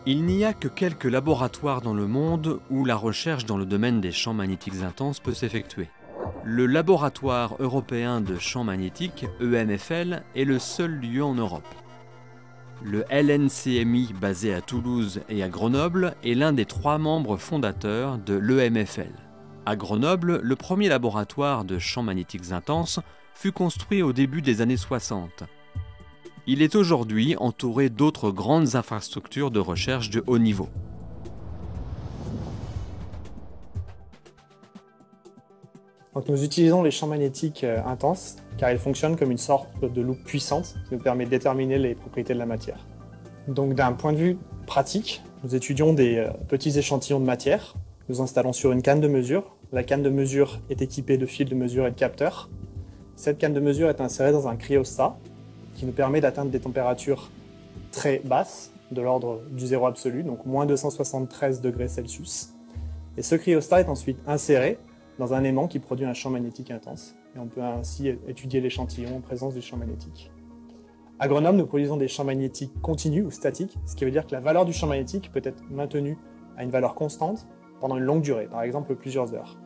Il n'y a que quelques laboratoires dans le monde où la recherche dans le domaine des champs magnétiques intenses peut s'effectuer. Le Laboratoire européen de champs magnétiques, EMFL, est le seul lieu en Europe. Le LNCMI, basé à Toulouse et à Grenoble, est l'un des 3 membres fondateurs de l'EMFL. À Grenoble, le premier laboratoire de champs magnétiques intenses fut construit au début des années 60. Il est aujourd'hui entouré d'autres grandes infrastructures de recherche de haut niveau. Donc nous utilisons les champs magnétiques intenses car ils fonctionnent comme une sorte de loupe puissante qui nous permet de déterminer les propriétés de la matière. Donc d'un point de vue pratique, nous étudions des petits échantillons de matière. Nous installons sur une canne de mesure. La canne de mesure est équipée de fils de mesure et de capteurs. Cette canne de mesure est insérée dans un cryostat qui nous permet d'atteindre des températures très basses, de l'ordre du zéro absolu, donc moins 273 degrés Celsius. Et ce cryostat est ensuite inséré dans un aimant qui produit un champ magnétique intense. Et on peut ainsi étudier l'échantillon en présence du champ magnétique. À Grenoble, nous produisons des champs magnétiques continus ou statiques, ce qui veut dire que la valeur du champ magnétique peut être maintenue à une valeur constante pendant une longue durée, par exemple plusieurs heures.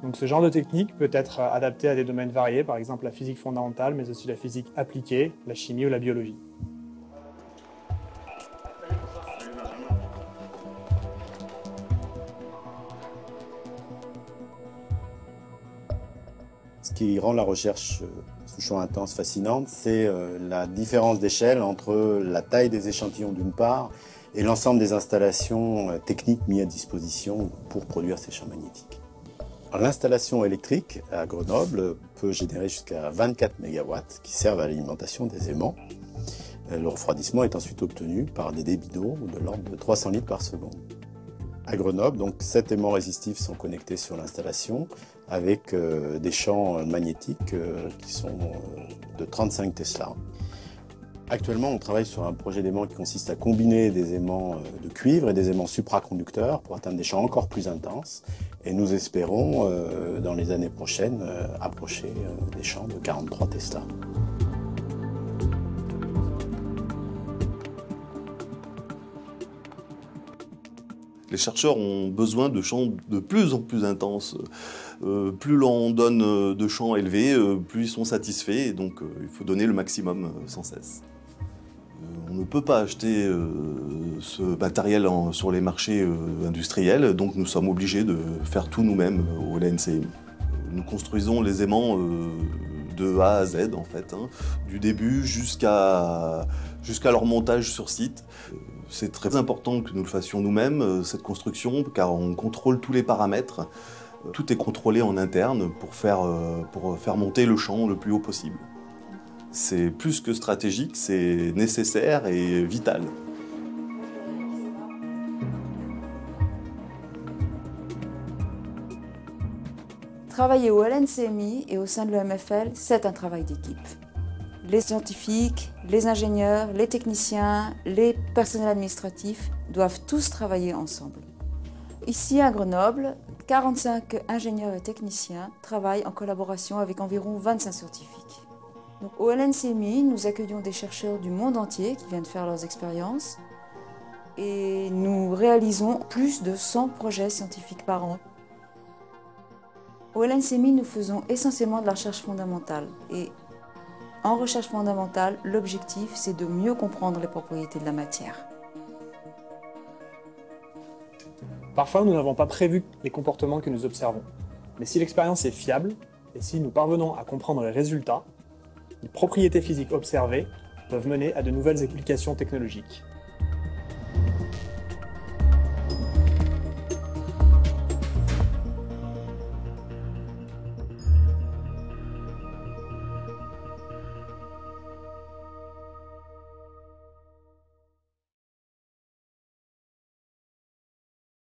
Donc ce genre de technique peut être adapté à des domaines variés, par exemple la physique fondamentale, mais aussi la physique appliquée, la chimie ou la biologie. Ce qui rend la recherche sous champ intense fascinante, c'est la différence d'échelle entre la taille des échantillons d'une part et l'ensemble des installations techniques mises à disposition pour produire ces champs magnétiques. L'installation électrique à Grenoble peut générer jusqu'à 24 MW qui servent à l'alimentation des aimants. Le refroidissement est ensuite obtenu par des débits d'eau de l'ordre de 300 litres par seconde. À Grenoble, donc 7 aimants résistifs sont connectés sur l'installation avec des champs magnétiques qui sont de 35 Tesla. Actuellement, on travaille sur un projet d'aimant qui consiste à combiner des aimants de cuivre et des aimants supraconducteurs pour atteindre des champs encore plus intenses. Et nous espérons, dans les années prochaines, approcher des champs de 43 Tesla. Les chercheurs ont besoin de champs de plus en plus intenses. Plus l'on donne de champs élevés, plus ils sont satisfaits. Et donc il faut donner le maximum sans cesse. On ne peut pas acheter ce matériel sur les marchés industriels, donc nous sommes obligés de faire tout nous-mêmes au LNCMI. Nous construisons les aimants de A à Z, en fait, du début jusqu'à leur montage sur site. C'est très important que nous le fassions nous-mêmes, cette construction, car on contrôle tous les paramètres. Tout est contrôlé en interne pour faire monter le champ le plus haut possible. C'est plus que stratégique, c'est nécessaire et vital. Travailler au LNCMI et au sein de l'EMFL, c'est un travail d'équipe. Les scientifiques, les ingénieurs, les techniciens, les personnels administratifs doivent tous travailler ensemble. Ici à Grenoble, 45 ingénieurs et techniciens travaillent en collaboration avec environ 25 scientifiques. Donc, au LNCMI, nous accueillons des chercheurs du monde entier qui viennent faire leurs expériences et nous réalisons plus de 100 projets scientifiques par an. Au LNCMI, nous faisons essentiellement de la recherche fondamentale et en recherche fondamentale, l'objectif c'est de mieux comprendre les propriétés de la matière. Parfois, nous n'avons pas prévu les comportements que nous observons. Mais si l'expérience est fiable et si nous parvenons à comprendre les résultats, les propriétés physiques observées peuvent mener à de nouvelles applications technologiques.